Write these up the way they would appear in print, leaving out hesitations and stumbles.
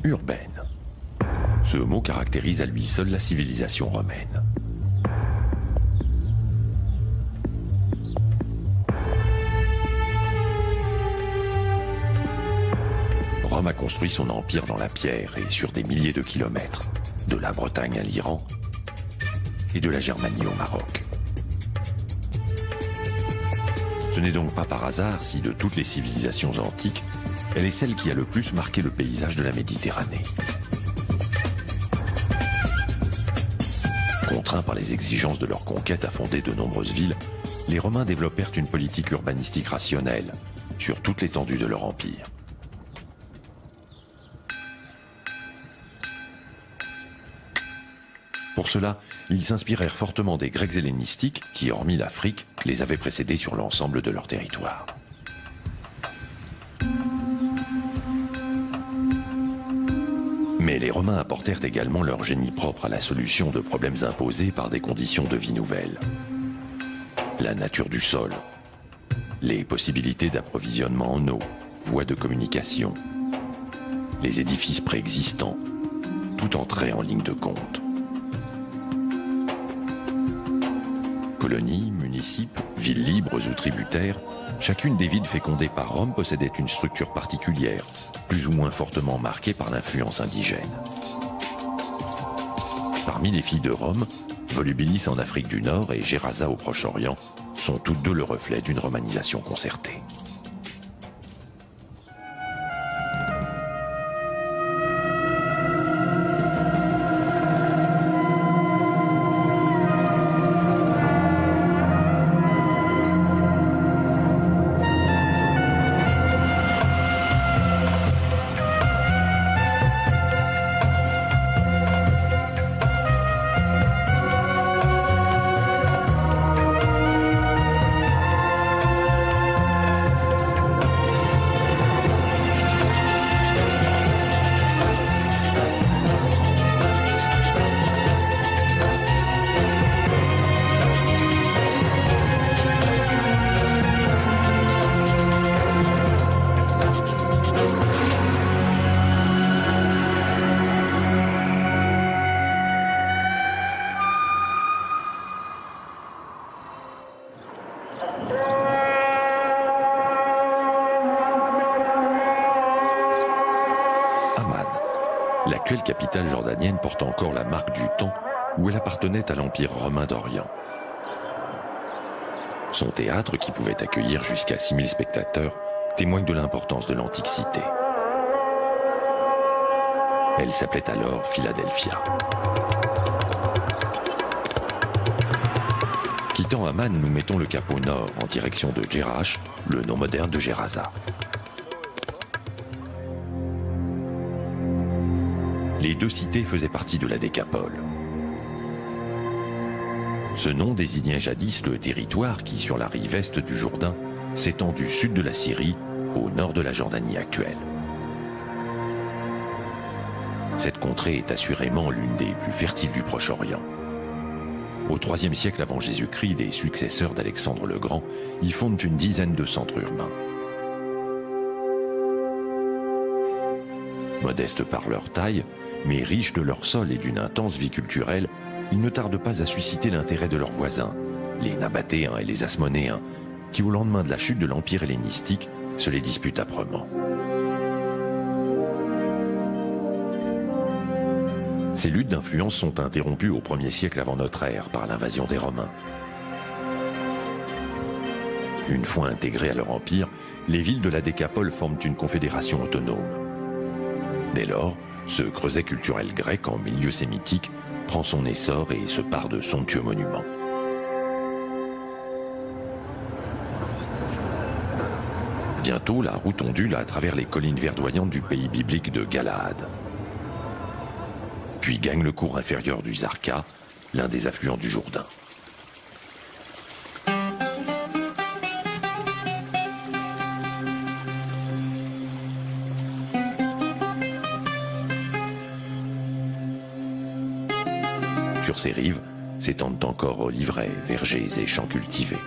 urbaine. Ce mot caractérise à lui seul la civilisation romaine. Rome a construit son empire dans la pierre et sur des milliers de kilomètres, de la Bretagne à l'Iran et de la Germanie au Maroc. Ce n'est donc pas par hasard si, de toutes les civilisations antiques, elle est celle qui a le plus marqué le paysage de la Méditerranée. Contraints par les exigences de leur conquête à fonder de nombreuses villes, les Romains développèrent une politique urbanistique rationnelle sur toute l'étendue de leur empire. Pour cela, ils s'inspirèrent fortement des Grecs hellénistiques qui, hormis l'Afrique, les avaient précédés sur l'ensemble de leur territoire. Mais les Romains apportèrent également leur génie propre à la solution de problèmes imposés par des conditions de vie nouvelles. La nature du sol, les possibilités d'approvisionnement en eau, voies de communication, les édifices préexistants, tout entrait en ligne de compte. Colonies, municipes, villes libres ou tributaires, chacune des villes fécondées par Rome possédait une structure particulière, plus ou moins fortement marquée par l'influence indigène. Parmi les filles de Rome, Volubilis en Afrique du Nord et Gerasa au Proche-Orient sont toutes deux le reflet d'une romanisation concertée. L'actuelle capitale jordanienne porte encore la marque du temps où elle appartenait à l'Empire romain d'Orient. Son théâtre, qui pouvait accueillir jusqu'à 6000 spectateurs, témoigne de l'importance de l'antique cité. Elle s'appelait alors Philadelphia. Quittant Amman, nous mettons le cap au nord, en direction de Jerash, le nom moderne de Gerasa. Les deux cités faisaient partie de la Décapole. Ce nom désignait jadis le territoire qui, sur la rive est du Jourdain, s'étend du sud de la Syrie au nord de la Jordanie actuelle. Cette contrée est assurément l'une des plus fertiles du Proche-Orient. Au IIIe siècle avant Jésus-Christ, les successeurs d'Alexandre le Grand y fondent une dizaine de centres urbains. Modestes par leur taille, mais riches de leur sol et d'une intense vie culturelle, ils ne tardent pas à susciter l'intérêt de leurs voisins, les Nabatéens et les Asmonéens, qui au lendemain de la chute de l'Empire hellénistique se les disputent âprement. Ces luttes d'influence sont interrompues au 1er siècle avant notre ère par l'invasion des Romains. Une fois intégrées à leur empire, les villes de la Décapole forment une confédération autonome. Dès lors, ce creuset culturel grec en milieu sémitique prend son essor et se pare de somptueux monuments. Bientôt, la route ondule à travers les collines verdoyantes du pays biblique de Galaad. Puis gagne le cours inférieur du Zarqa, l'un des affluents du Jourdain. Sur ces rives s'étendent encore oliveraies, vergers et champs cultivés.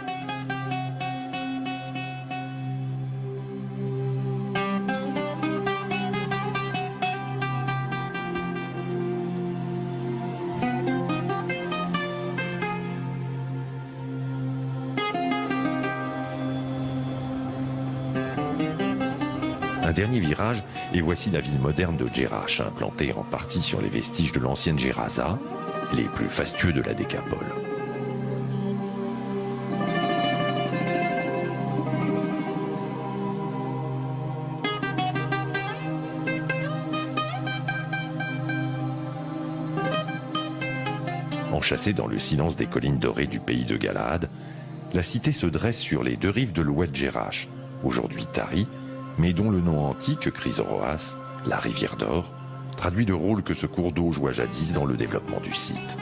Un dernier virage, et voici la ville moderne de Jerash, implantée en partie sur les vestiges de l'ancienne Gerasa, les plus fastueux de la Décapole. Enchâssée dans le silence des collines dorées du pays de Galaad, la cité se dresse sur les deux rives de l'oued Jerash, aujourd'hui Tari, mais dont le nom antique, Chrysoras, la rivière d'or, traduit le rôle que ce cours d'eau joua jadis dans le développement du site.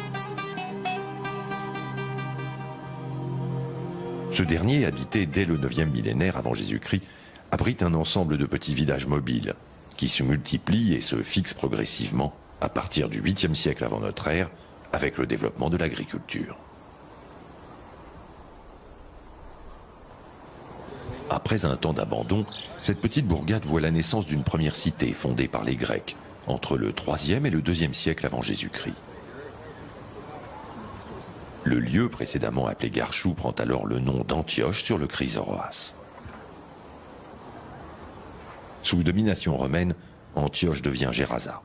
Ce dernier, habité dès le 9e millénaire avant Jésus-Christ, abrite un ensemble de petits villages mobiles qui se multiplient et se fixent progressivement à partir du 8e siècle avant notre ère, avec le développement de l'agriculture. Après un temps d'abandon, cette petite bourgade voit la naissance d'une première cité fondée par les Grecs, entre le 3e et le 2e siècle avant Jésus-Christ. Le lieu précédemment appelé Garchou prend alors le nom d'Antioche sur le Chrysoras. Sous domination romaine, Antioche devient Gerasa.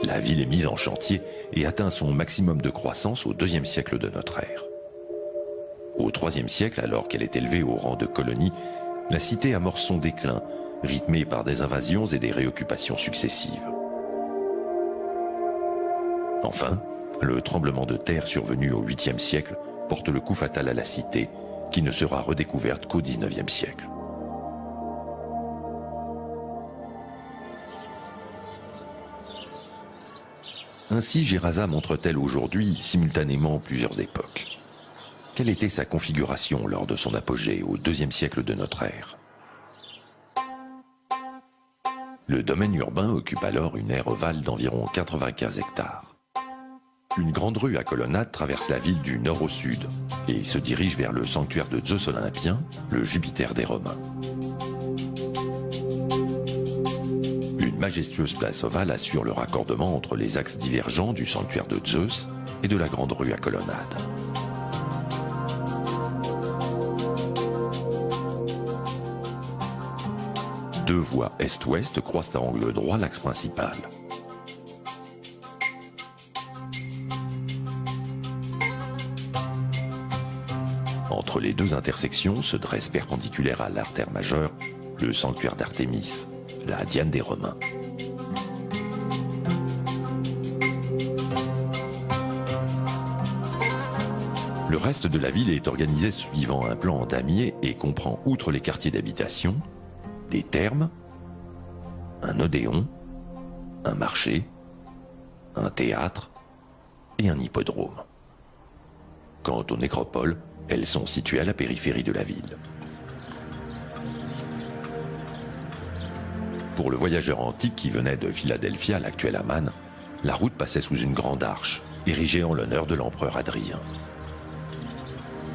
La ville est mise en chantier et atteint son maximum de croissance au 2e siècle de notre ère. Au 3e siècle, alors qu'elle est élevée au rang de colonie, la cité amorce son déclin, rythmé par des invasions et des réoccupations successives. Enfin, le tremblement de terre survenu au 8e siècle porte le coup fatal à la cité, qui ne sera redécouverte qu'au 19e siècle. Ainsi, Gerasa montre-t-elle aujourd'hui simultanément plusieurs époques. Quelle était sa configuration lors de son apogée au 2e siècle de notre ère? Le domaine urbain occupe alors une aire ovale d'environ 95 hectares. Une grande rue à colonnades traverse la ville du nord au sud et se dirige vers le sanctuaire de Zeus Olympien, le Jupiter des Romains. Une majestueuse place ovale assure le raccordement entre les axes divergents du sanctuaire de Zeus et de la grande rue à colonnades. Deux voies est-ouest croisent à angle droit l'axe principal. Entre les deux intersections se dresse perpendiculaire à l'artère majeure le sanctuaire d'Artémis, la Diane des Romains. Le reste de la ville est organisé suivant un plan en damier et comprend, outre les quartiers d'habitation, des thermes, un odéon, un marché, un théâtre et un hippodrome. Quant aux nécropoles, elles sont situées à la périphérie de la ville. Pour le voyageur antique qui venait de Philadelphia, l'actuel Amman, la route passait sous une grande arche, érigée en l'honneur de l'empereur Hadrien.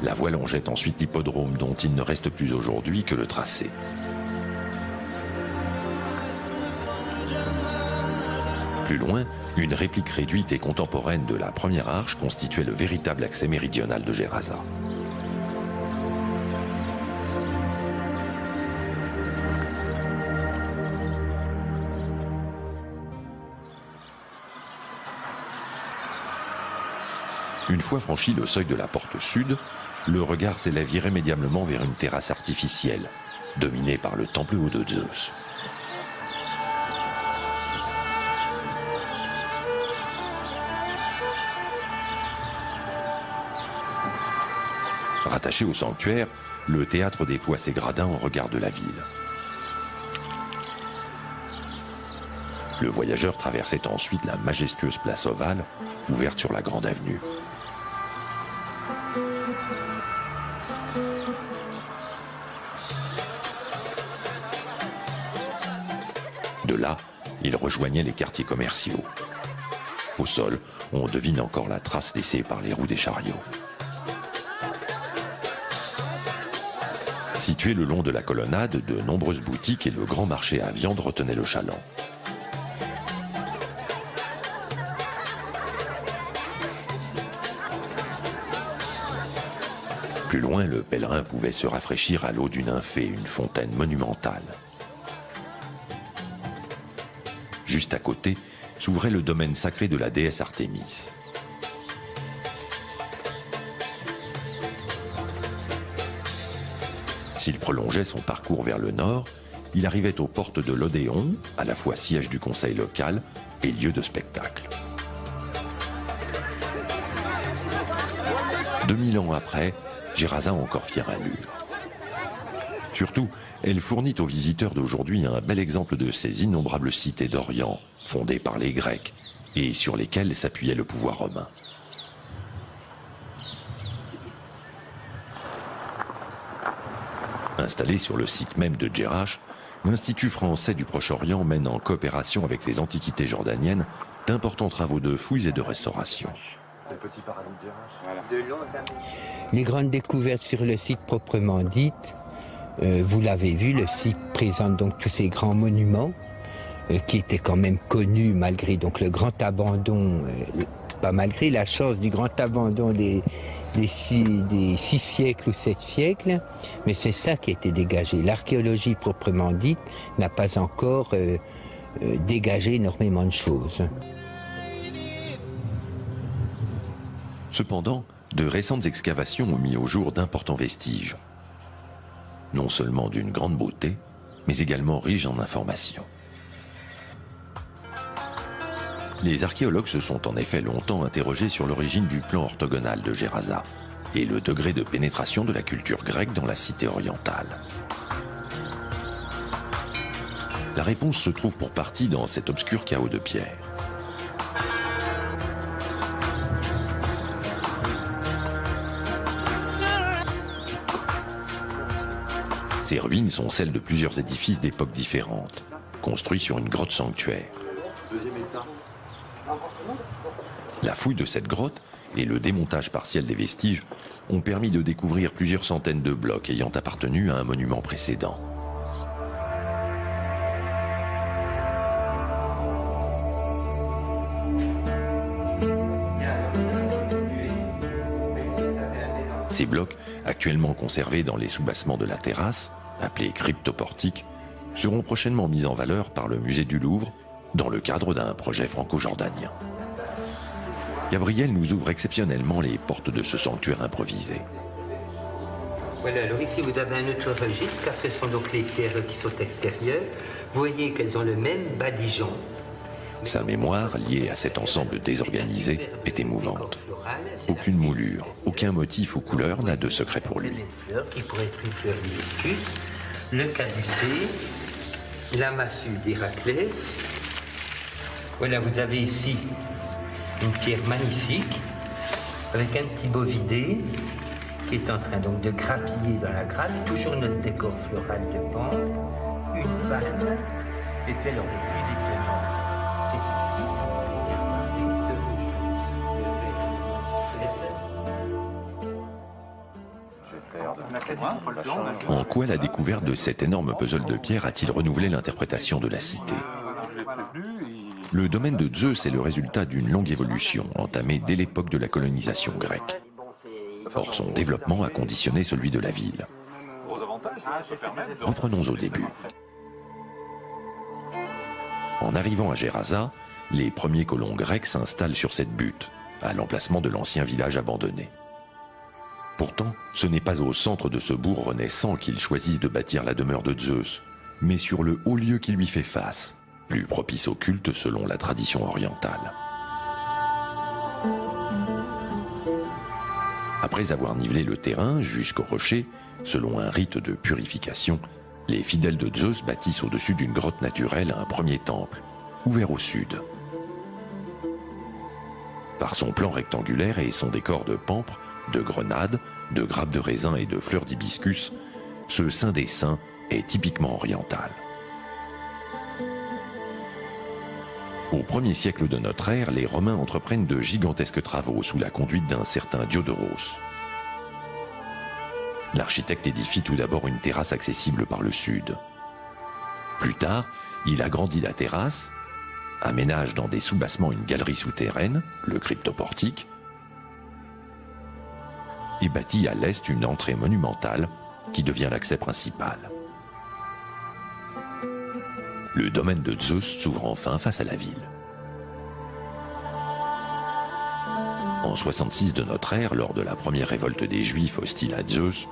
La voie longeait ensuite l'hippodrome dont il ne reste plus aujourd'hui que le tracé. Plus loin, une réplique réduite et contemporaine de la première arche constituait le véritable accès méridional de Gerasa. Une fois franchi le seuil de la porte sud, le regard s'élève irrémédiablement vers une terrasse artificielle, dominée par le temple haut de Zeus. Rattaché au sanctuaire, le théâtre déploie ses gradins en regard de la ville. Le voyageur traversait ensuite la majestueuse place ovale, ouverte sur la grande avenue. De là, il rejoignait les quartiers commerciaux. Au sol, on devine encore la trace laissée par les roues des chariots. Situé le long de la colonnade, de nombreuses boutiques et le grand marché à viande retenaient le chaland. Plus loin, le pèlerin pouvait se rafraîchir à l'eau du Nymphée, une fontaine monumentale. Juste à côté s'ouvrait le domaine sacré de la déesse Artémis. S'il prolongeait son parcours vers le nord, il arrivait aux portes de l'Odéon, à la fois siège du conseil local et lieu de spectacle. 2000 ans après, Gerasa a encore fière allure. Surtout, elle fournit aux visiteurs d'aujourd'hui un bel exemple de ces innombrables cités d'Orient, fondées par les Grecs, et sur lesquelles s'appuyait le pouvoir romain. Installé sur le site même de Djerrach, l'Institut français du Proche-Orient mène en coopération avec les antiquités jordaniennes d'importants travaux de fouilles et de restauration. Les grandes découvertes sur le site proprement dites, vous l'avez vu, le site présente donc tous ces grands monuments qui étaient quand même connus malgré donc le grand abandon, pas malgré la chance du grand abandon des 6 siècles ou 7 siècles, mais c'est ça qui a été dégagé. L'archéologie proprement dite n'a pas encore dégagé énormément de choses. Cependant, de récentes excavations ont mis au jour d'importants vestiges, non seulement d'une grande beauté, mais également riches en informations. Les archéologues se sont en effet longtemps interrogés sur l'origine du plan orthogonal de Gerasa et le degré de pénétration de la culture grecque dans la cité orientale. La réponse se trouve pour partie dans cet obscur chaos de pierre. Ces ruines sont celles de plusieurs édifices d'époques différentes, construits sur une grotte sanctuaire. La fouille de cette grotte et le démontage partiel des vestiges ont permis de découvrir plusieurs centaines de blocs ayant appartenu à un monument précédent. Ces blocs, actuellement conservés dans les soubassements de la terrasse, appelés cryptoportiques, seront prochainement mis en valeur par le musée du Louvre dans le cadre d'un projet franco-jordanien. Gabriel nous ouvre exceptionnellement les portes de ce sanctuaire improvisé. Voilà, alors ici vous avez un autre registre, car ce sont donc les pierres qui sont extérieures. Vous voyez qu'elles ont le même badigeon. Sa mémoire, liée à cet ensemble désorganisé, est émouvante. Aucune moulure, aucun motif ou couleur n'a de secret pour lui. Une fleur qui pourrait être une fleur d'hibiscus, le caducée, la massue d'Héraclès. Voilà, vous avez ici une pierre magnifique avec un petit bovidé qui est en train donc de grappiller dans la grappe, toujours notre décor floral de pente, une vanne, et puis alors le plus étonnant, c'est ici, En quoi la découverte de cet énorme puzzle de pierre a-t-il renouvelé l'interprétation de la cité ? Le domaine de Zeus est le résultat d'une longue évolution entamée dès l'époque de la colonisation grecque. Or, son développement a conditionné celui de la ville. Reprenons au début. En arrivant à Gerasa, les premiers colons grecs s'installent sur cette butte, à l'emplacement de l'ancien village abandonné. Pourtant, ce n'est pas au centre de ce bourg renaissant qu'ils choisissent de bâtir la demeure de Zeus, mais sur le haut lieu qui lui fait face, plus propice au culte selon la tradition orientale. Après avoir nivelé le terrain jusqu'au rocher, selon un rite de purification, les fidèles de Zeus bâtissent au-dessus d'une grotte naturelle un premier temple, ouvert au sud. Par son plan rectangulaire et son décor de pampres, de grenades, de grappes de raisin et de fleurs d'hibiscus, ce saint des saints est typiquement oriental. Au 1er siècle de notre ère, les Romains entreprennent de gigantesques travaux sous la conduite d'un certain Diodoros. L'architecte édifie tout d'abord une terrasse accessible par le sud. Plus tard, il agrandit la terrasse, aménage dans des soubassements une galerie souterraine, le cryptoportique, et bâtit à l'est une entrée monumentale qui devient l'accès principal. Le domaine de Zeus s'ouvre enfin face à la ville. En 66 de notre ère, lors de la première révolte des Juifs hostiles à Zeus,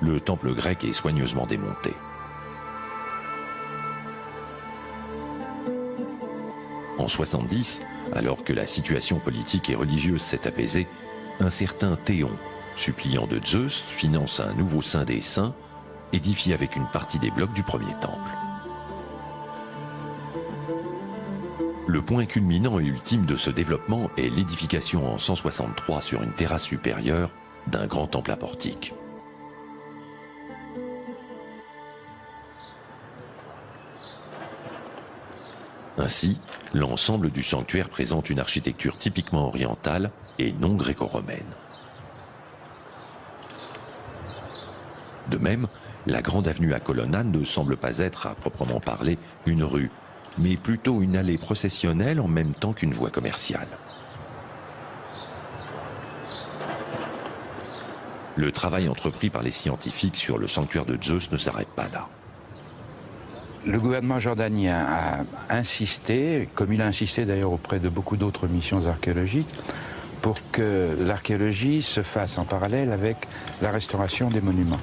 le temple grec est soigneusement démonté. En 70, alors que la situation politique et religieuse s'est apaisée, un certain Théon, suppliant de Zeus, finance un nouveau saint des saints, édifié avec une partie des blocs du premier temple. Le point culminant et ultime de ce développement est l'édification en 163 sur une terrasse supérieure d'un grand temple à portique. Ainsi, l'ensemble du sanctuaire présente une architecture typiquement orientale et non gréco-romaine. De même, la grande avenue à colonnades ne semble pas être, à proprement parler, une rue, mais plutôt une allée processionnelle en même temps qu'une voie commerciale. Le travail entrepris par les scientifiques sur le sanctuaire de Zeus ne s'arrête pas là. Le gouvernement jordanien a insisté, comme il a insisté d'ailleurs auprès de beaucoup d'autres missions archéologiques, pour que l'archéologie se fasse en parallèle avec la restauration des monuments.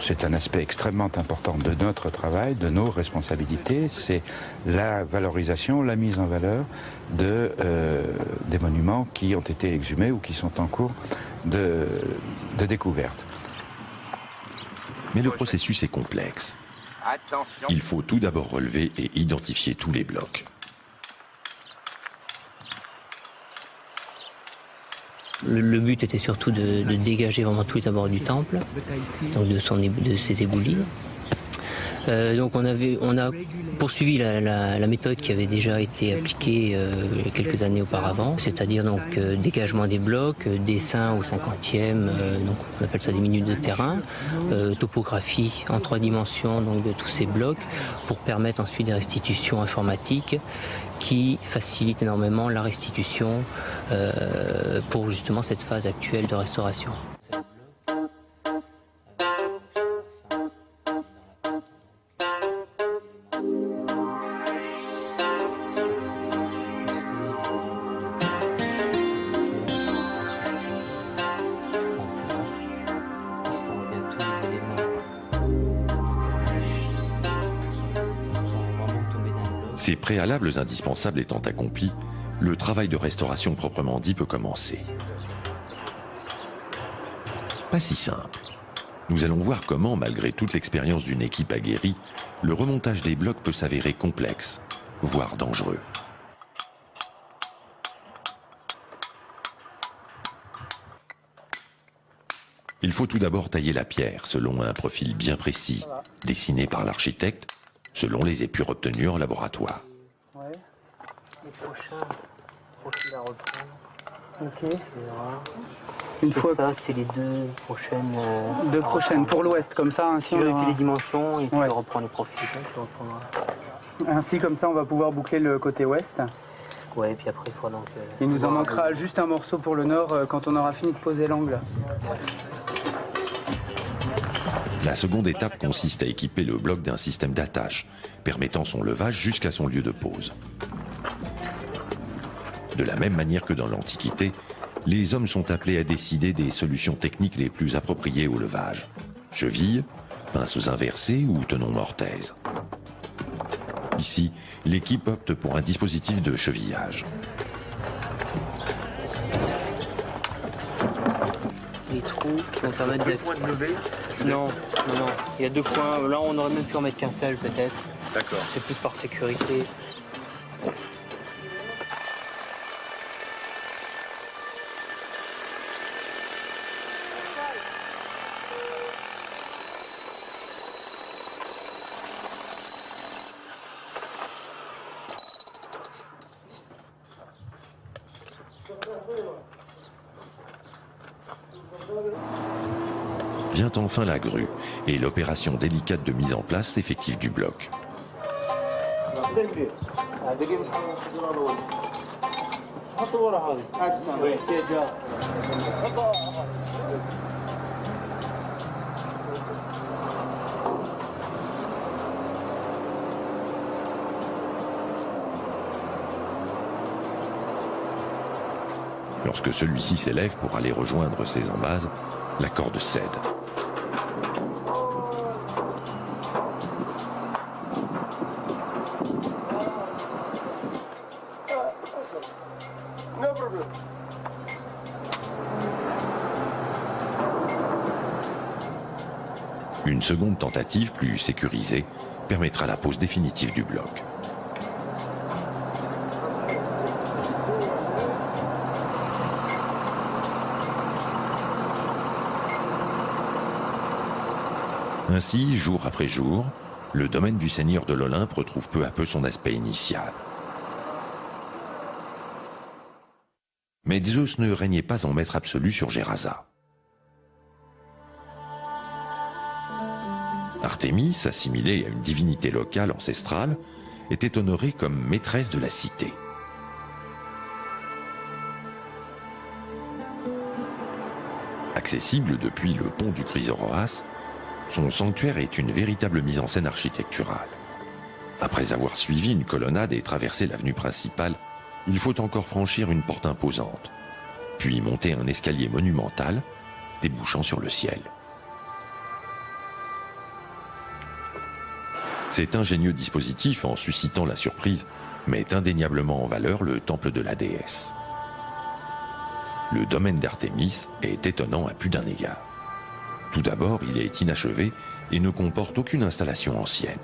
C'est un aspect extrêmement important de notre travail, de nos responsabilités, c'est la valorisation, la mise en valeur des monuments qui ont été exhumés ou qui sont en cours de découverte. Mais le processus est complexe. Attention. Il faut tout d'abord relever et identifier tous les blocs. Le but était surtout de dégager vraiment tous les abords du temple, donc de ses éboulis. Donc on a poursuivi la méthode qui avait déjà été appliquée quelques années auparavant, c'est-à-dire donc dégagement des blocs, dessin au 50e, donc on appelle ça des minutes de terrain, topographie en 3 dimensions donc de tous ces blocs pour permettre ensuite des restitutions informatiques qui facilitent énormément la restitution pour justement cette phase actuelle de restauration. Ces préalables indispensables étant accomplis, le travail de restauration proprement dit peut commencer. Pas si simple. Nous allons voir comment, malgré toute l'expérience d'une équipe aguerrie, le remontage des blocs peut s'avérer complexe, voire dangereux. Il faut tout d'abord tailler la pierre selon un profil bien précis, dessiné par l'architecte, selon les épures obtenues en laboratoire. Ouais. Les prochains profils à reprendre. Ok. Une fois ça, c'est les deux prochaines. Deux prochaines pour l'ouest, comme ça. Ainsi, tu on vérifies aura... les dimensions et tu Ouais. reprends les profils. Ainsi, comme ça, on va pouvoir boucler le côté ouest. Ouais, et puis après, il faut donc. Il nous en manquera juste un morceau pour le nord quand on aura fini de poser l'angle. La seconde étape consiste à équiper le bloc d'un système d'attache, permettant son levage jusqu'à son lieu de pose. De la même manière que dans l'Antiquité, les hommes sont appelés à décider des solutions techniques les plus appropriées au levage. Chevilles, pinces inversées ou tenons mortaise. Ici, l'équipe opte pour un dispositif de chevillage. Les trous qui vont permettre d'être. Points de lever. Non. Il y a 2 points. Là, on aurait même pu en mettre qu'un seul, peut-être. D'accord. C'est plus par sécurité. Vient enfin la grue et l'opération délicate de mise en place effective du bloc. Lorsque celui-ci s'élève pour aller rejoindre ses embases, la corde cède. Une seconde tentative, plus sécurisée, permettra la pose définitive du bloc. Ainsi, jour après jour, le domaine du seigneur de l'Olympe retrouve peu à peu son aspect initial. Mais Zeus ne régnait pas en maître absolu sur Gerasa. Artémis, assimilée à une divinité locale ancestrale, était honorée comme maîtresse de la cité. Accessible depuis le pont du Chrysoroas, son sanctuaire est une véritable mise en scène architecturale. Après avoir suivi une colonnade et traversé l'avenue principale, il faut encore franchir une porte imposante, puis monter un escalier monumental débouchant sur le ciel. Cet ingénieux dispositif, en suscitant la surprise, met indéniablement en valeur le temple de la déesse. Le domaine d'Artémis est étonnant à plus d'un égard. Tout d'abord, il est inachevé et ne comporte aucune installation ancienne.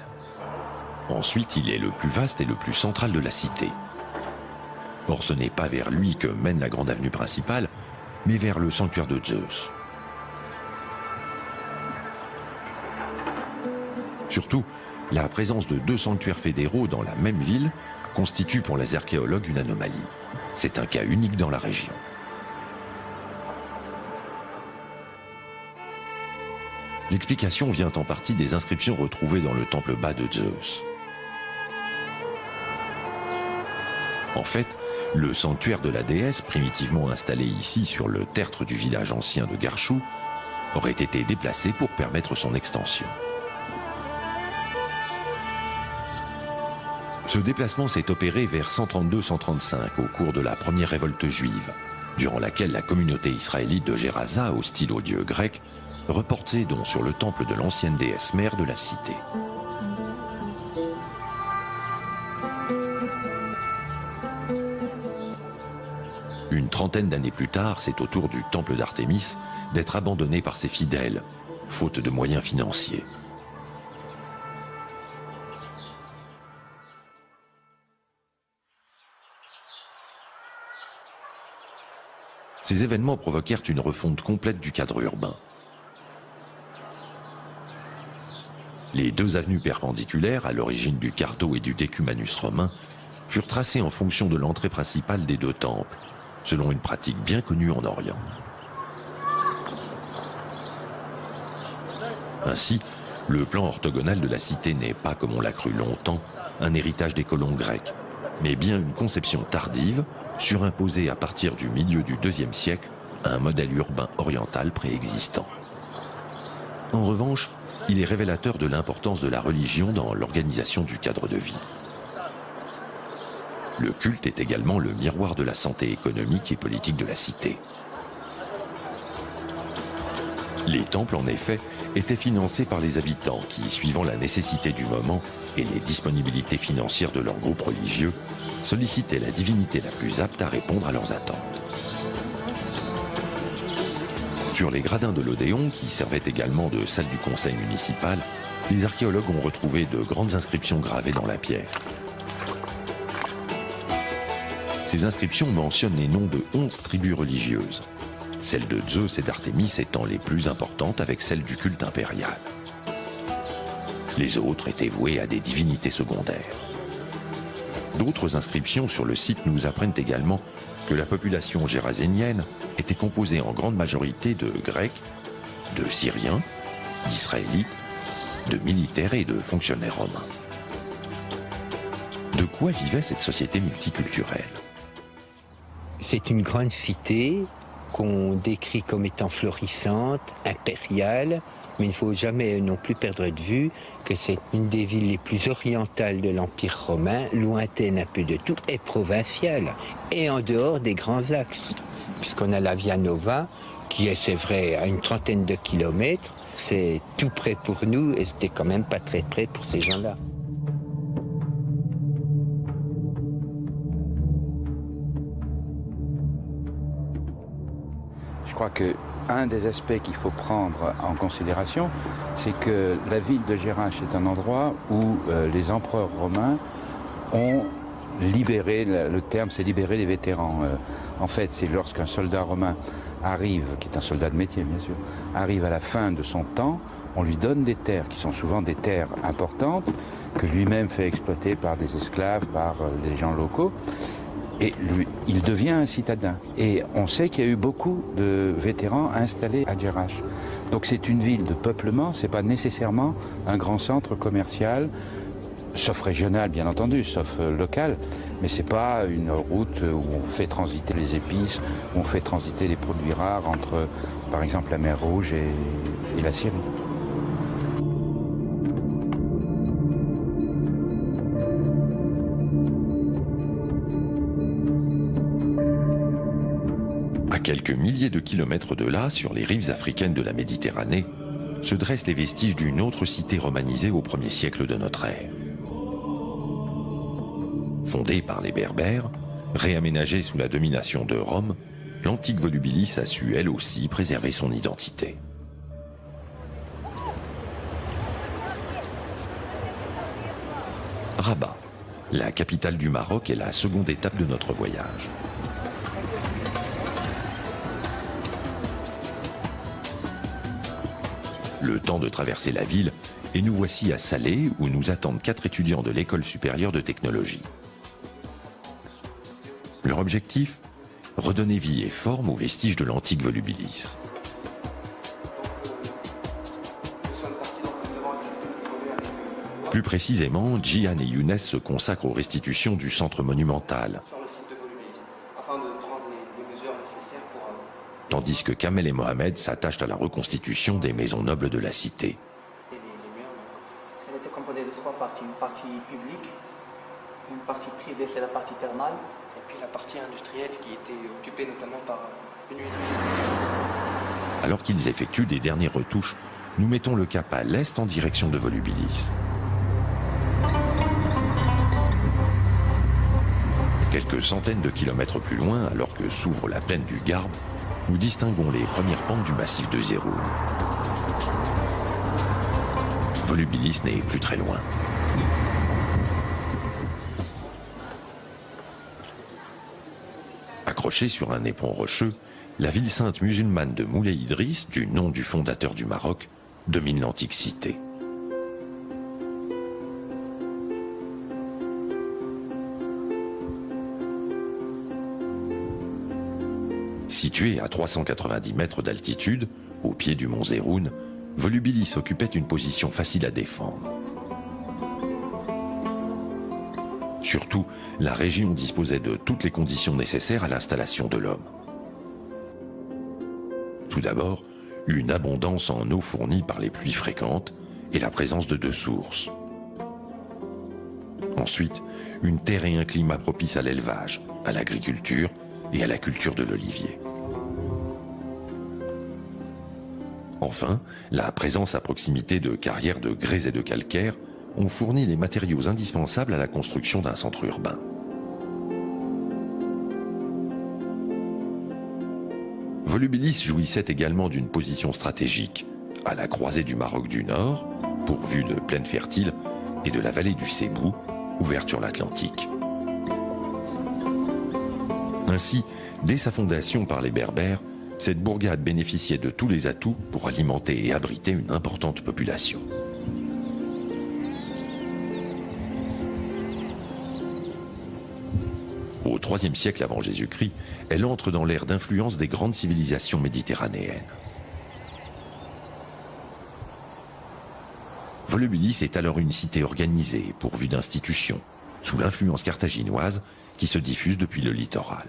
Ensuite, il est le plus vaste et le plus central de la cité. Or, ce n'est pas vers lui que mène la grande avenue principale, mais vers le sanctuaire de Zeus. Surtout, la présence de deux sanctuaires fédéraux dans la même ville constitue pour les archéologues une anomalie. C'est un cas unique dans la région. L'explication vient en partie des inscriptions retrouvées dans le temple bas de Zeus. En fait, le sanctuaire de la déesse, primitivement installé ici sur le tertre du village ancien de Garchou, aurait été déplacé pour permettre son extension. Ce déplacement s'est opéré vers 132-135 au cours de la première révolte juive, durant laquelle la communauté israélite de Gerasa, hostile aux dieux grecs, reporte ses dons sur le temple de l'ancienne déesse mère de la cité. Une trentaine d'années plus tard, c'est au tour du temple d'Artémis d'être abandonné par ses fidèles, faute de moyens financiers. Ces événements provoquèrent une refonte complète du cadre urbain. Les deux avenues perpendiculaires, à l'origine du Cardo et du Decumanus romain, furent tracées en fonction de l'entrée principale des deux temples, selon une pratique bien connue en Orient. Ainsi, le plan orthogonal de la cité n'est pas, comme on l'a cru longtemps, un héritage des colons grecs, mais bien une conception tardive, surimposée à partir du milieu du IIe siècle à un modèle urbain oriental préexistant. En revanche, il est révélateur de l'importance de la religion dans l'organisation du cadre de vie. Le culte est également le miroir de la santé économique et politique de la cité. Les temples, en effet, étaient financés par les habitants qui, suivant la nécessité du moment et les disponibilités financières de leurs groupes religieux, sollicitaient la divinité la plus apte à répondre à leurs attentes. Sur les gradins de l'Odéon, qui servaient également de salle du conseil municipal, les archéologues ont retrouvé de grandes inscriptions gravées dans la pierre. Ces inscriptions mentionnent les noms de 11 tribus religieuses, celles de Zeus et d'Artémis étant les plus importantes avec celles du culte impérial. Les autres étaient vouées à des divinités secondaires. D'autres inscriptions sur le site nous apprennent également que la population gérasénienne était composée en grande majorité de Grecs, de Syriens, d'Israélites, de militaires et de fonctionnaires romains. De quoi vivait cette société multiculturelle ? C'est une grande cité qu'on décrit comme étant florissante, impériale, mais il ne faut jamais non plus perdre de vue que c'est une des villes les plus orientales de l'Empire romain, lointaine un peu de tout, et provinciale, et en dehors des grands axes, puisqu'on a la Via Nova, qui est, c'est vrai, à une trentaine de kilomètres, c'est tout près pour nous, et c'était quand même pas très près pour ces gens-là. Je crois qu'un des aspects qu'il faut prendre en considération, c'est que la ville de Jerash est un endroit où les empereurs romains ont libéré, le terme c'est libérer les vétérans. En fait, c'est lorsqu'un soldat romain arrive, qui est un soldat de métier bien sûr, arrive à la fin de son temps, on lui donne des terres qui sont souvent des terres importantes, que lui-même fait exploiter par des esclaves, par les gens locaux. Et lui, il devient un citadin. Et on sait qu'il y a eu beaucoup de vétérans installés à Jerash. Donc c'est une ville de peuplement, c'est pas nécessairement un grand centre commercial, sauf régional bien entendu, sauf local, mais c'est pas une route où on fait transiter les épices, où on fait transiter les produits rares entre, par exemple, la mer Rouge et la Syrie. À quelques milliers de kilomètres de là, sur les rives africaines de la Méditerranée, se dressent les vestiges d'une autre cité romanisée au 1er siècle de notre ère. Fondée par les Berbères, réaménagée sous la domination de Rome, l'antique Volubilis a su elle aussi préserver son identité. Rabat, la capitale du Maroc, est la seconde étape de notre voyage. Le temps de traverser la ville, et nous voici à Salé, où nous attendent 4 étudiants de l'École supérieure de technologie. Leur objectif ? Redonner vie et forme aux vestiges de l'antique Volubilis. Plus précisément, Djihan et Younes se consacrent aux restitutions du centre monumental, tandis que Kamel et Mohamed s'attachent à la reconstitution des maisons nobles de la cité. Elle était composée de 3 parties. Une partie publique, une partie privée, c'est la partie thermale, et puis la partie industrielle qui était occupée notamment par une huile. Alors qu'ils effectuent des dernières retouches, nous mettons le cap à l'est en direction de Volubilis. Quelques centaines de kilomètres plus loin, alors que s'ouvre la plaine du Garbe, nous distinguons les premières pentes du massif de Zéroun. Volubilis n'est plus très loin. Accrochée sur un éperon rocheux, la ville sainte musulmane de Moulay Idriss, du nom du fondateur du Maroc, domine l'antique cité. Située à 390 mètres d'altitude, au pied du mont Zéroun, Volubilis occupait une position facile à défendre. Surtout, la région disposait de toutes les conditions nécessaires à l'installation de l'homme. Tout d'abord, une abondance en eau fournie par les pluies fréquentes et la présence de 2 sources. Ensuite, une terre et un climat propices à l'élevage, à l'agriculture et à la culture de l'olivier. Enfin, la présence à proximité de carrières de grès et de calcaire ont fourni les matériaux indispensables à la construction d'un centre urbain. Volubilis jouissait également d'une position stratégique, à la croisée du Maroc du Nord, pourvue de plaines fertiles, et de la vallée du Sébou, ouverte sur l'Atlantique. Ainsi, dès sa fondation par les Berbères, cette bourgade bénéficiait de tous les atouts pour alimenter et abriter une importante population. Au IIIe siècle avant Jésus-Christ, elle entre dans l'ère d'influence des grandes civilisations méditerranéennes. Volubilis est alors une cité organisée, pourvue d'institutions, sous l'influence carthaginoise qui se diffuse depuis le littoral.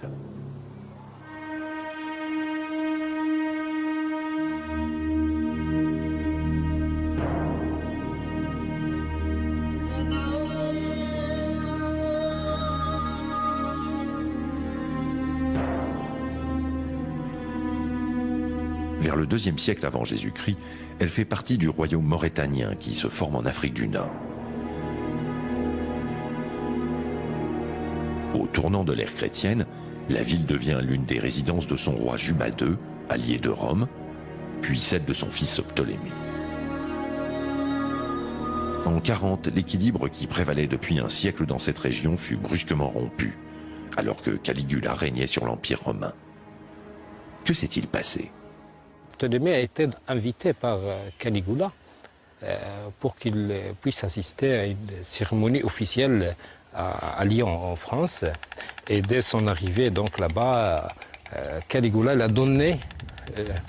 Vers le IIe siècle avant Jésus-Christ, elle fait partie du royaume maurétanien qui se forme en Afrique du Nord. Au tournant de l'ère chrétienne, la ville devient l'une des résidences de son roi Juba II, allié de Rome, puis celle de son fils Ptolémée. En 40, l'équilibre qui prévalait depuis un siècle dans cette région fut brusquement rompu, alors que Caligula régnait sur l'Empire romain. Que s'est-il passé ? Ptolémée a été invité par Caligula pour qu'il puisse assister à une cérémonie officielle à Lyon, en France. Et dès son arrivée donc là-bas, Caligula l'a donné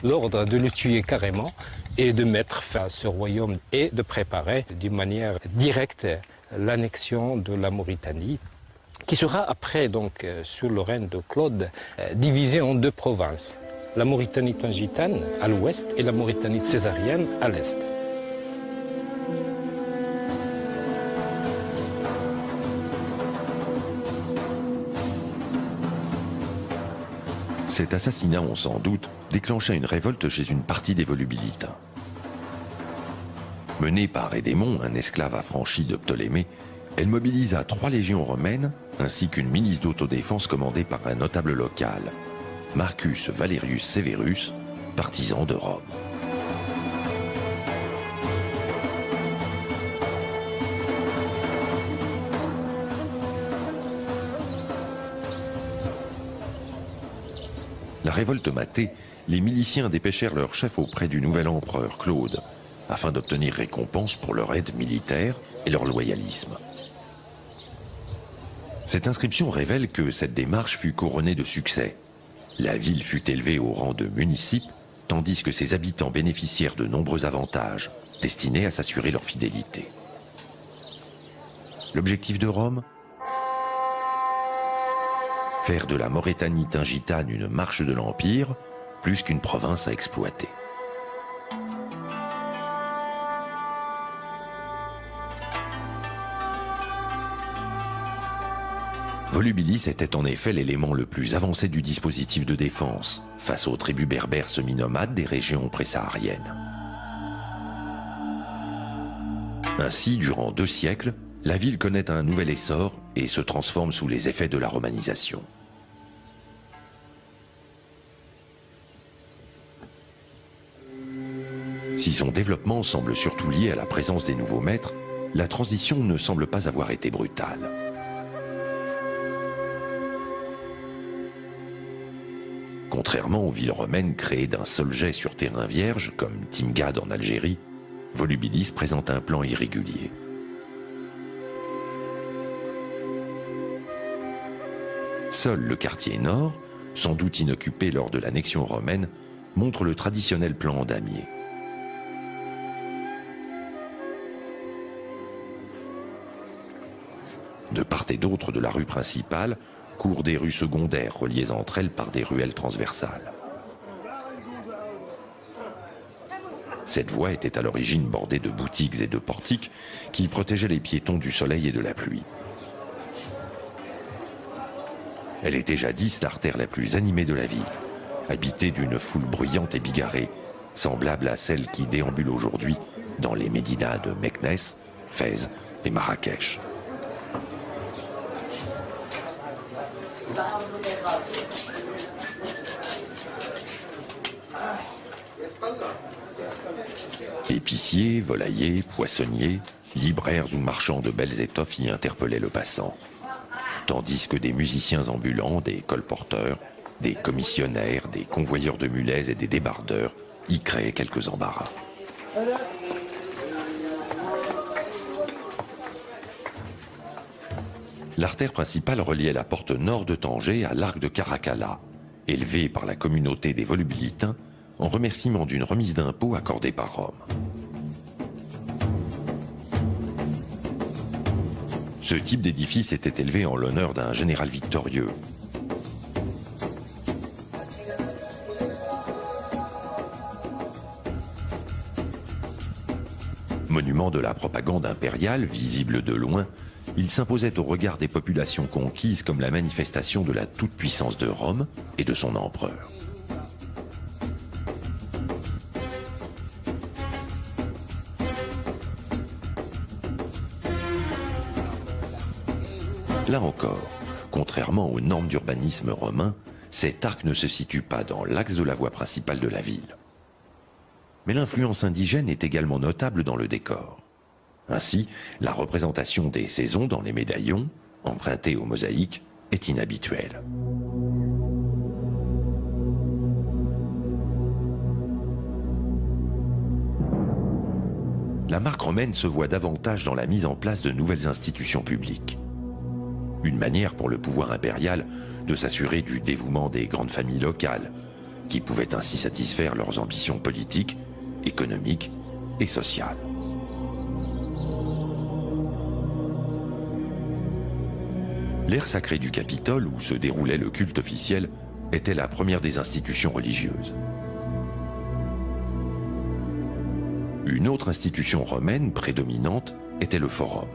l'ordre de le tuer carrément et de mettre fin à ce royaume et de préparer d'une manière directe l'annexion de la Mauritanie, qui sera après, donc, sous le règne de Claude, divisée en deux provinces. La Mauritanie tangitane à l'ouest et la Mauritanie césarienne à l'est. Cet assassinat, on s'en doute, déclencha une révolte chez une partie des volubilitains. Menée par Édémon, un esclave affranchi de Ptolémée, elle mobilisa 3 légions romaines ainsi qu'une milice d'autodéfense commandée par un notable local, Marcus Valerius Severus, partisan de Rome. La révolte matée, les miliciens dépêchèrent leur chef auprès du nouvel empereur Claude, afin d'obtenir récompense pour leur aide militaire et leur loyalisme. Cette inscription révèle que cette démarche fut couronnée de succès. La ville fut élevée au rang de municipe, tandis que ses habitants bénéficièrent de nombreux avantages, destinés à s'assurer leur fidélité. L'objectif de Rome ? Faire de la Maurétanie tingitane une marche de l'Empire, plus qu'une province à exploiter. Volubilis était en effet l'élément le plus avancé du dispositif de défense, face aux tribus berbères semi-nomades des régions présahariennes. Ainsi, durant 2 siècles, la ville connaît un nouvel essor et se transforme sous les effets de la romanisation. Si son développement semble surtout lié à la présence des nouveaux maîtres, la transition ne semble pas avoir été brutale. Contrairement aux villes romaines créées d'un seul jet sur terrain vierge, comme Timgad en Algérie, Volubilis présente un plan irrégulier. Seul le quartier nord, sans doute inoccupé lors de l'annexion romaine, montre le traditionnel plan en damier. De part et d'autre de la rue principale, courent des rues secondaires reliées entre elles par des ruelles transversales. Cette voie était à l'origine bordée de boutiques et de portiques qui protégeaient les piétons du soleil et de la pluie. Elle était jadis l'artère la plus animée de la ville, habitée d'une foule bruyante et bigarrée, semblable à celle qui déambule aujourd'hui dans les médinas de Meknès, Fès et Marrakech. Épiciers, volaillers, poissonniers, libraires ou marchands de belles étoffes y interpellaient le passant, tandis que des musiciens ambulants, des colporteurs, des commissionnaires, des convoyeurs de mulets et des débardeurs y créaient quelques embarras. L'artère principale reliait la porte nord de Tanger à l'arc de Caracalla, élevée par la communauté des Volubilitains en remerciement d'une remise d'impôts accordée par Rome. Ce type d'édifice était élevé en l'honneur d'un général victorieux. Monument de la propagande impériale, visible de loin, il s'imposait au regard des populations conquises comme la manifestation de la toute-puissance de Rome et de son empereur. Là encore, contrairement aux normes d'urbanisme romain, cet arc ne se situe pas dans l'axe de la voie principale de la ville. Mais l'influence indigène est également notable dans le décor. Ainsi, la représentation des saisons dans les médaillons, empruntée aux mosaïques, est inhabituelle. La marque romaine se voit davantage dans la mise en place de nouvelles institutions publiques. Une manière pour le pouvoir impérial de s'assurer du dévouement des grandes familles locales, qui pouvaient ainsi satisfaire leurs ambitions politiques, économiques et sociales. L'aire sacrée du Capitole, où se déroulait le culte officiel, était la première des institutions religieuses. Une autre institution romaine prédominante était le forum.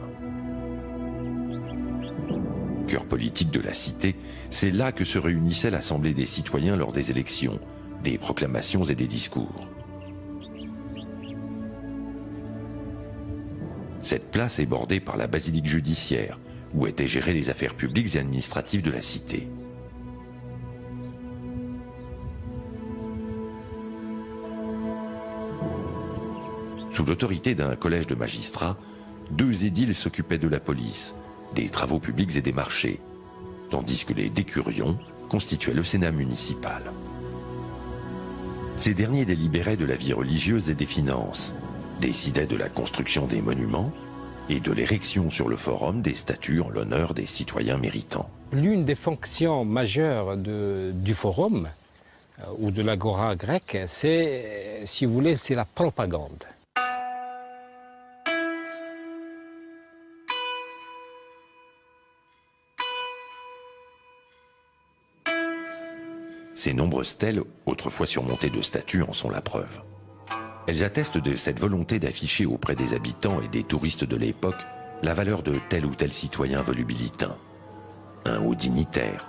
Cœur politique de la cité, c'est là que se réunissait l'Assemblée des citoyens lors des élections, des proclamations et des discours. Cette place est bordée par la basilique judiciaire, où étaient gérées les affaires publiques et administratives de la cité. Sous l'autorité d'un collège de magistrats, 2 édiles s'occupaient de la police, des travaux publics et des marchés, tandis que les décurions constituaient le Sénat municipal. Ces derniers délibéraient de la vie religieuse et des finances, décidaient de la construction des monuments et de l'érection sur le forum des statues en l'honneur des citoyens méritants. L'une des fonctions majeures du forum ou de l'agora grecque, c'est, si vous voulez, c'est la propagande. Ces nombreuses stèles, autrefois surmontées de statues, en sont la preuve. Elles attestent de cette volonté d'afficher auprès des habitants et des touristes de l'époque la valeur de tel ou tel citoyen volubilitain, un haut dignitaire,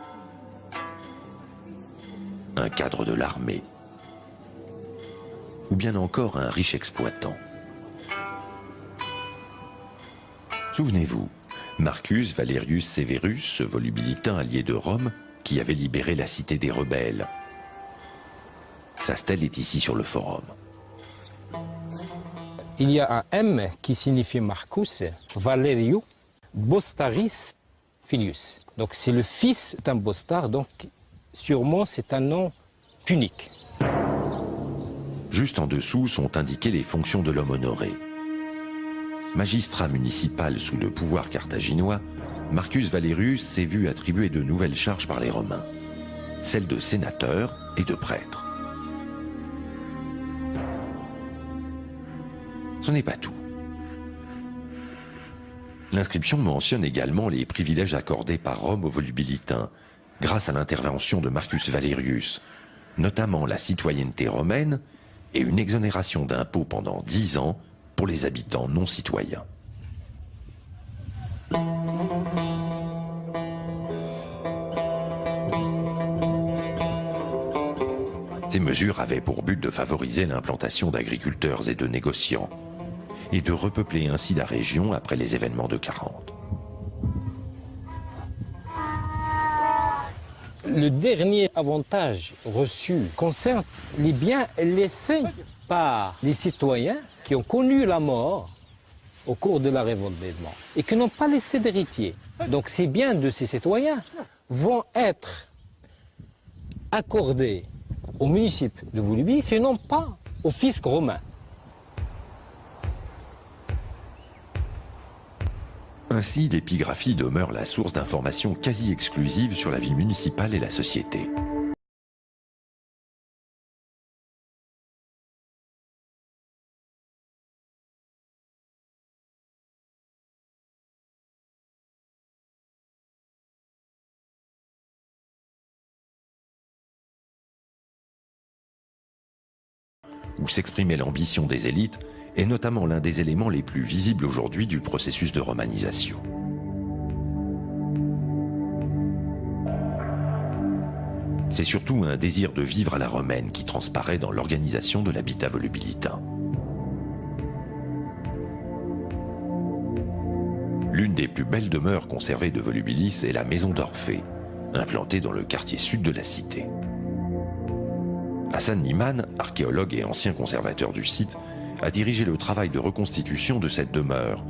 un cadre de l'armée, ou bien encore un riche exploitant. Souvenez-vous, Marcus Valerius Severus, ce volubilitain allié de Rome, qui avait libéré la cité des rebelles. Sa stèle est ici sur le forum. Il y a un M qui signifie Marcus, Valerius, Bostaris Filius. Donc c'est le fils d'un bostard, donc sûrement c'est un nom punique. Juste en dessous sont indiquées les fonctions de l'homme honoré. Magistrat municipal sous le pouvoir carthaginois, Marcus Valerius s'est vu attribuer de nouvelles charges par les Romains, celles de sénateur et de prêtre. Ce n'est pas tout. L'inscription mentionne également les privilèges accordés par Rome aux volubilitains, grâce à l'intervention de Marcus Valerius, notamment la citoyenneté romaine et une exonération d'impôts pendant 10 ans pour les habitants non citoyens. Ces mesures avaient pour but de favoriser l'implantation d'agriculteurs et de négociants, et de repeupler ainsi la région après les événements de 40. Le dernier avantage reçu concerne les biens laissés par les citoyens qui ont connu la mort au cours de la révolte des Morts et qui n'ont pas laissé d'héritier. Donc ces biens de ces citoyens vont être accordés au municipe de Volubilis et non pas au fisc romain. Ainsi, l'épigraphie demeure la source d'informations quasi exclusives sur la vie municipale et la société. Où s'exprimait l'ambition des élites, est notamment l'un des éléments les plus visibles aujourd'hui du processus de romanisation. C'est surtout un désir de vivre à la romaine qui transparaît dans l'organisation de l'habitat volubilitain. L'une des plus belles demeures conservées de Volubilis est la maison d'Orphée, implantée dans le quartier sud de la cité. Hassan Niman, archéologue et ancien conservateur du site, a dirigé le travail de reconstitution de cette demeure,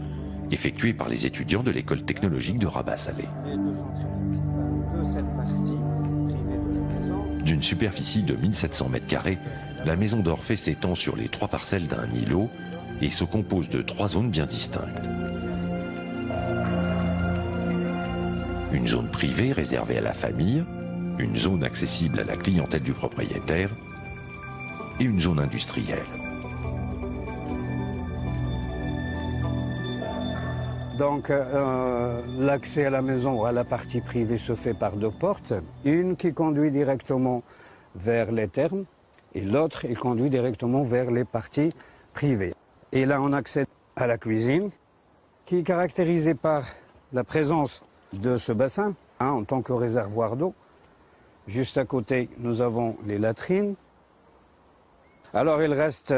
effectué par les étudiants de l'école technologique de Rabat-Salé. D'une superficie de 1700 m², la maison d'Orphée s'étend sur les 3 parcelles d'un îlot et se compose de 3 zones bien distinctes. Une zone privée réservée à la famille, une zone accessible à la clientèle du propriétaire et une zone industrielle. Donc l'accès à la maison ou à la partie privée se fait par 2 portes. Une qui conduit directement vers les thermes et l'autre qui conduit directement vers les parties privées. Et là on accède à la cuisine qui est caractérisée par la présence de ce bassin en tant que réservoir d'eau. Juste à côté, nous avons les latrines. Alors il reste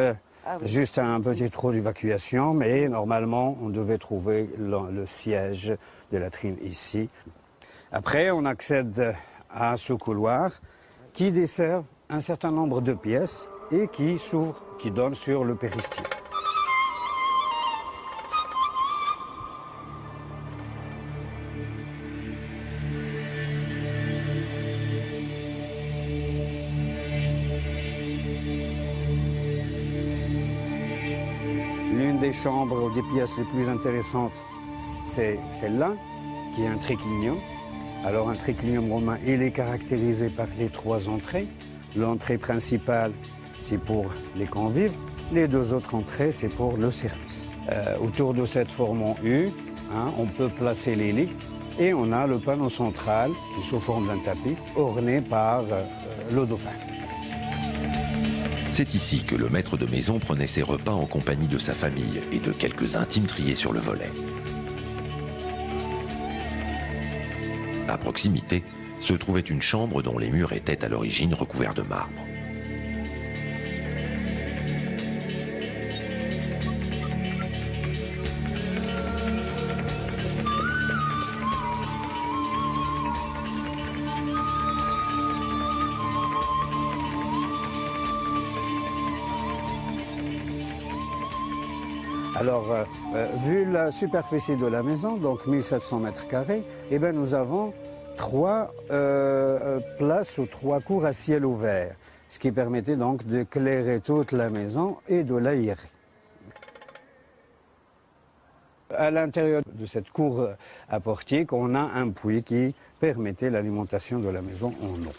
juste un petit trou d'évacuation, mais normalement on devait trouver le siège de latrine ici. Après, on accède à ce couloir qui dessert un certain nombre de pièces et qui s'ouvre, qui donne sur le péristyle. L'une des chambres ou des pièces les plus intéressantes, c'est celle-là, qui est un triclinium. Alors un triclinium romain, il est caractérisé par les 3 entrées. L'entrée principale, c'est pour les convives. Les 2 autres entrées, c'est pour le service. Autour de cette forme en U, on peut placer les lits. Et on a le panneau central, qui est sous forme d'un tapis, orné par le dauphin. C'est ici que le maître de maison prenait ses repas en compagnie de sa famille et de quelques intimes triés sur le volet. À proximité se trouvait une chambre dont les murs étaient à l'origine recouverts de marbre. Alors, vu la superficie de la maison, donc 1700 m², eh bien, nous avons 3 places ou 3 cours à ciel ouvert, ce qui permettait donc d'éclairer toute la maison et de l'aérer. À l'intérieur de cette cour à portique, on a un puits qui permettait l'alimentation de la maison en eau.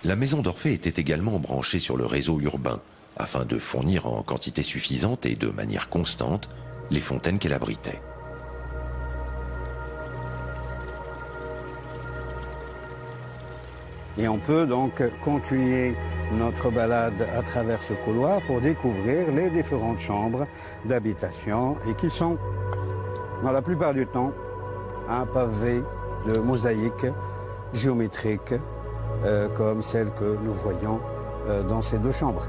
La maison d'Orphée était également branchée sur le réseau urbain, afin de fournir en quantité suffisante et de manière constante les fontaines qu'elle abritait. Et on peut donc continuer notre balade à travers ce couloir pour découvrir les différentes chambres d'habitation et qui sont, dans la plupart du temps, un pavé de mosaïques géométriques comme celle que nous voyons dans ces 2 chambres.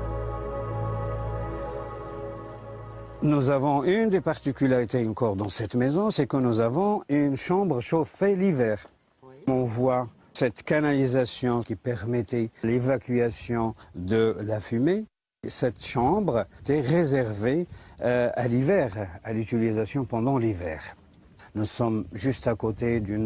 Nous avons une des particularités encore dans cette maison, c'est que nous avons une chambre chauffée l'hiver. On voit cette canalisation qui permettait l'évacuation de la fumée. Cette chambre était réservée à l'hiver, à l'utilisation pendant l'hiver. Nous sommes juste à côté du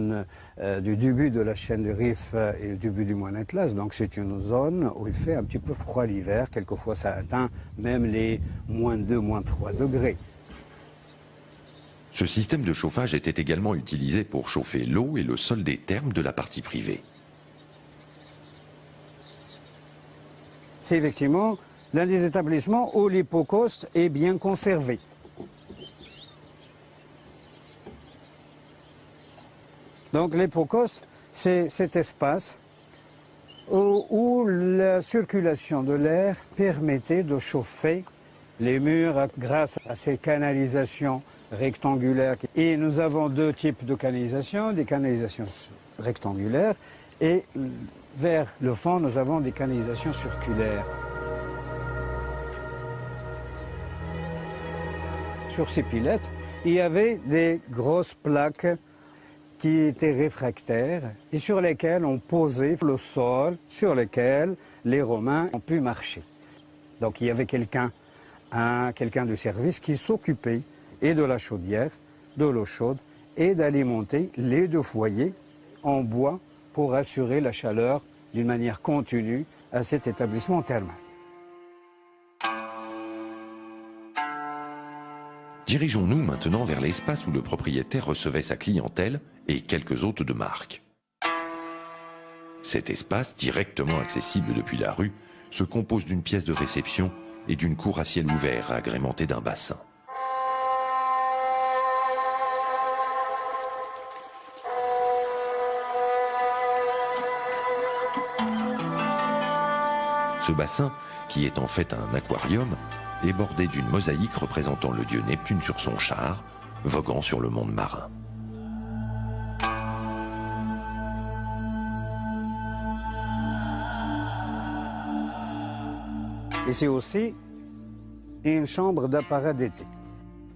début de la chaîne de Rif et du début du Mont Atlas, donc c'est une zone où il fait un petit peu froid l'hiver, quelquefois ça atteint même les -2, -3 degrés. Ce système de chauffage était également utilisé pour chauffer l'eau et le sol des thermes de la partie privée. C'est effectivement l'un des établissements où l'hypocauste est bien conservé. Donc l'hypocauste, c'est cet espace où la circulation de l'air permettait de chauffer les murs grâce à ces canalisations rectangulaires. Et nous avons 2 types de canalisations, des canalisations rectangulaires et vers le fond, nous avons des canalisations circulaires. sur ces pilettes, il y avait des grosses plaques qui étaient réfractaires et sur lesquelles on posait le sol sur lequel les Romains ont pu marcher. Donc il y avait quelqu'un de service qui s'occupait et de la chaudière, de l'eau chaude et d'alimenter les deux foyers en bois pour assurer la chaleur d'une manière continue à cet établissement thermal. Dirigeons-nous maintenant vers l'espace où le propriétaire recevait sa clientèle et quelques hôtes de marque. Cet espace, directement accessible depuis la rue, se compose d'une pièce de réception et d'une cour à ciel ouvert agrémentée d'un bassin. Ce bassin, qui est en fait un aquarium, est bordé d'une mosaïque représentant le dieu Neptune sur son char, voguant sur le monde marin. Et c'est aussi une chambre d'apparat d'été.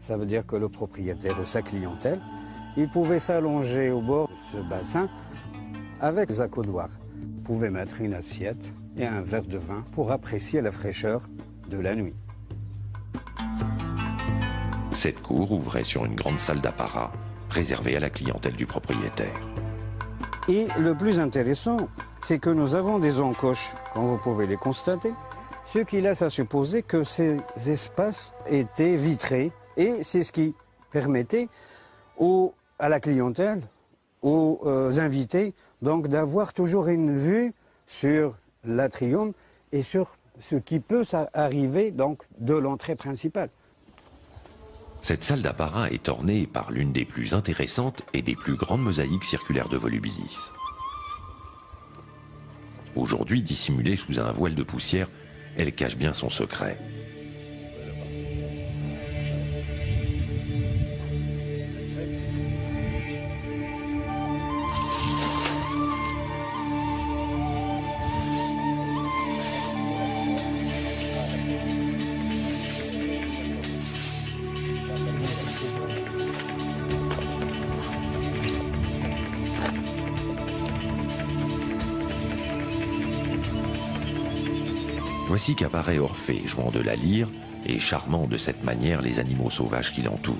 Ça veut dire que le propriétaire et sa clientèle, ils pouvaient s'allonger au bord de ce bassin avec des accoudoirs. Ils pouvaient mettre une assiette et un verre de vin pour apprécier la fraîcheur de la nuit. Cette cour ouvrait sur une grande salle d'apparat réservée à la clientèle du propriétaire. Et le plus intéressant, c'est que nous avons des encoches, comme vous pouvez les constater, ce qui laisse à supposer que ces espaces étaient vitrés. Et c'est ce qui permettait à la clientèle, aux invités, donc d'avoir toujours une vue sur l'atrium et sur ce qui peut arriver donc de l'entrée principale. Cette salle d'apparat est ornée par l'une des plus intéressantes et des plus grandes mosaïques circulaires de Volubilis. Aujourd'hui dissimulée sous un voile de poussière, elle cache bien son secret. Voici qu'apparaît Orphée, jouant de la lyre et charmant de cette manière les animaux sauvages qui l'entourent.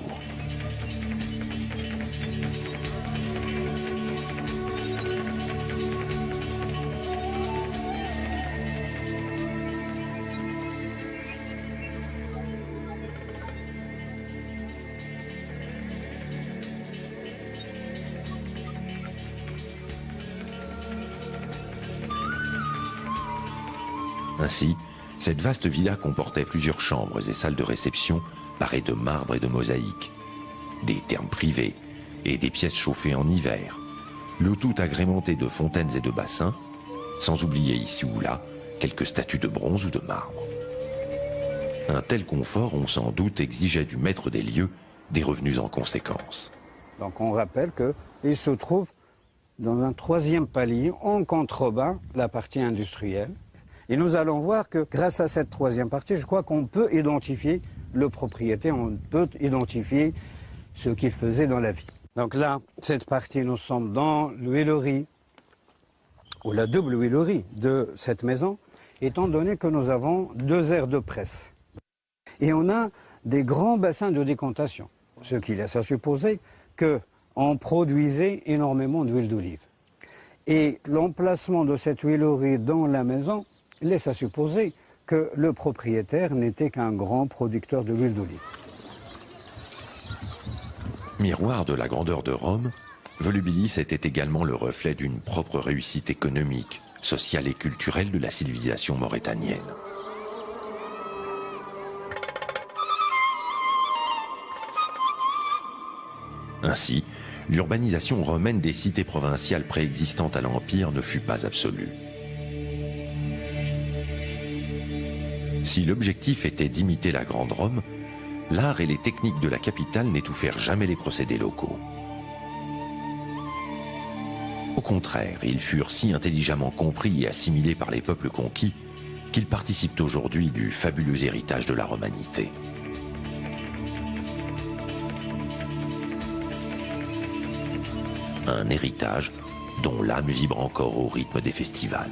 Ainsi, cette vaste villa comportait plusieurs chambres et salles de réception parées de marbre et de mosaïques, des thermes privés et des pièces chauffées en hiver, le tout agrémenté de fontaines et de bassins, sans oublier ici ou là quelques statues de bronze ou de marbre. Un tel confort, on s'en doute, exigeait du maître des lieux des revenus en conséquence. Donc on rappelle qu'il se trouve dans un troisième palier, en contrebas, la partie industrielle. Et nous allons voir que grâce à cette troisième partie, je crois qu'on peut identifier le propriétaire, on peut identifier ce qu'il faisait dans la vie. Donc là, cette partie, nous sommes dans l'huilerie, ou la double huilerie de cette maison, étant donné que nous avons 2 aires de presse. Et on a des grands bassins de décantation, ce qui laisse à supposer qu'on produisait énormément d'huile d'olive. Et l'emplacement de cette huilerie dans la maison laisse à supposer que le propriétaire n'était qu'un grand producteur de l'huile d'olive. Miroir de la grandeur de Rome, Volubilis était également le reflet d'une propre réussite économique, sociale et culturelle de la civilisation mauritanienne. Ainsi, l'urbanisation romaine des cités provinciales préexistantes à l'Empire ne fut pas absolue. Si l'objectif était d'imiter la Grande Rome, l'art et les techniques de la capitale n'étouffèrent jamais les procédés locaux. Au contraire, ils furent si intelligemment compris et assimilés par les peuples conquis qu'ils participent aujourd'hui du fabuleux héritage de la romanité. Un héritage dont l'âme vibre encore au rythme des festivals.